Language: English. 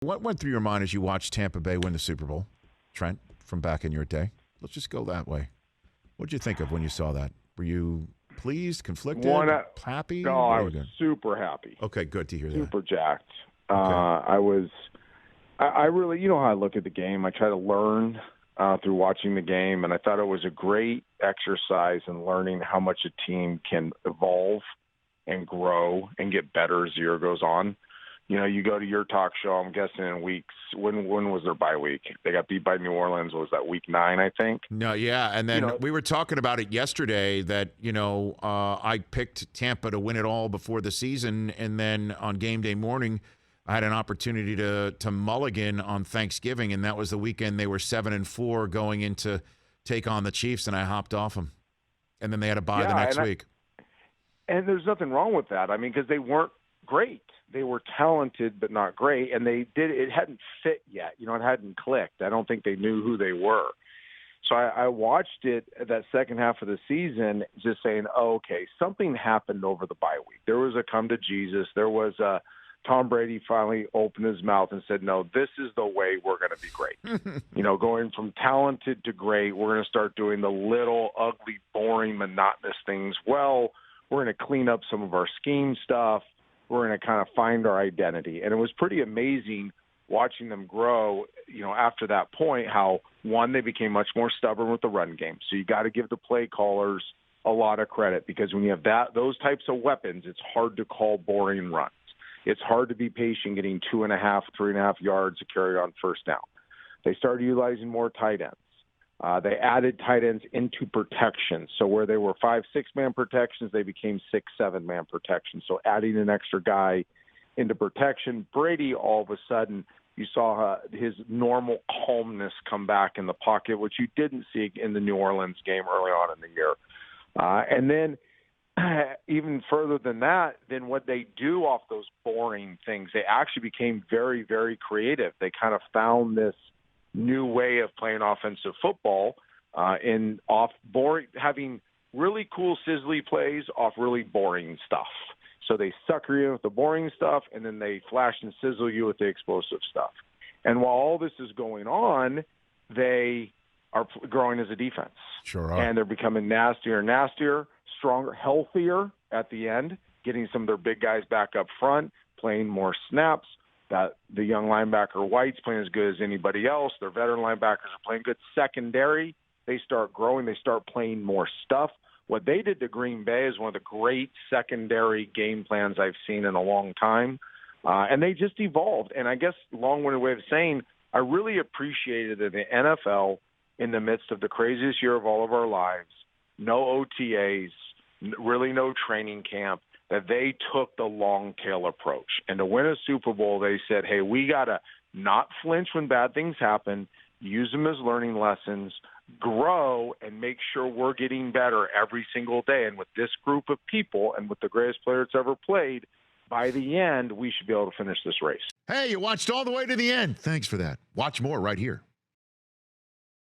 What went through your mind as you watched Tampa Bay win the Super Bowl, Trent, from back in your day? Let's just go that way. What did you think of when you saw that? Were you pleased, conflicted, happy? No, I was super happy. Okay, good to hear that. Super jacked. Okay. I really, you know how I look at the game. I try to learn through watching the game, and I thought it was a great exercise in learning how much a team can evolve and grow and get better as the year goes on. You know, you go to your talk show, I'm guessing in weeks. When was their bye week? They got beat by New Orleans. Was that week 9, I think? No, yeah. And then we were talking about it yesterday that, I picked Tampa to win it all before the season. And then on game day morning, I had an opportunity to mulligan on Thanksgiving. And that was the weekend they were 7-4 going into take on the Chiefs. And I hopped off them. And then they had a bye the next week. And there's nothing wrong with that. I mean, because they weren't great. They were talented, but not great. And it hadn't fit yet. It hadn't clicked. I don't think they knew who they were. So I watched it that second half of the season just saying, okay, something happened over the bye week. There was a come to Jesus. There was a Tom Brady finally opened his mouth and said, no, this is the way we're going to be great. Going from talented to great, we're going to start doing the little, ugly, boring, monotonous things. Well, we're going to clean up some of our scheme stuff. We're going to kind of find our identity. And it was pretty amazing watching them grow, after that point, how, one, they became much more stubborn with the run game. So you got to give the play callers a lot of credit, because when you have those types of weapons, it's hard to call boring runs. It's hard to be patient getting 2.5, 3.5 yards to carry on first down. They started utilizing more tight ends. They added tight ends into protection. So where they were 5, 6-man protections, they became 6, 7-man protections. So adding an extra guy into protection. Brady, all of a sudden, you saw his normal calmness come back in the pocket, which you didn't see in the New Orleans game early on in the year. And then even further than that, then what they do off those boring things, they actually became very, very creative. They kind of found this new way of playing offensive football having really cool sizzly plays off really boring stuff. So they sucker you with the boring stuff, and then they flash and sizzle you with the explosive stuff. And while all this is going on, they are growing as a defense. Sure are. And they're becoming nastier and nastier, stronger, healthier at the end, getting some of their big guys back up front, playing more snaps. That the young linebacker White's playing as good as anybody else. Their veteran linebackers are playing good. Secondary, they start growing. They start playing more stuff. What they did to Green Bay is one of the great secondary game plans I've seen in a long time. And they just evolved. And I guess long-winded way of saying, I really appreciated that the NFL, in the midst of the craziest year of all of our lives, no OTAs, really no training camp, that they took the long tail approach. And to win a Super Bowl, they said, hey, we got to not flinch when bad things happen, use them as learning lessons, grow, and make sure we're getting better every single day. And with this group of people and with the greatest player that's ever played, by the end, we should be able to finish this race. Hey, you watched all the way to the end. Thanks for that. Watch more right here.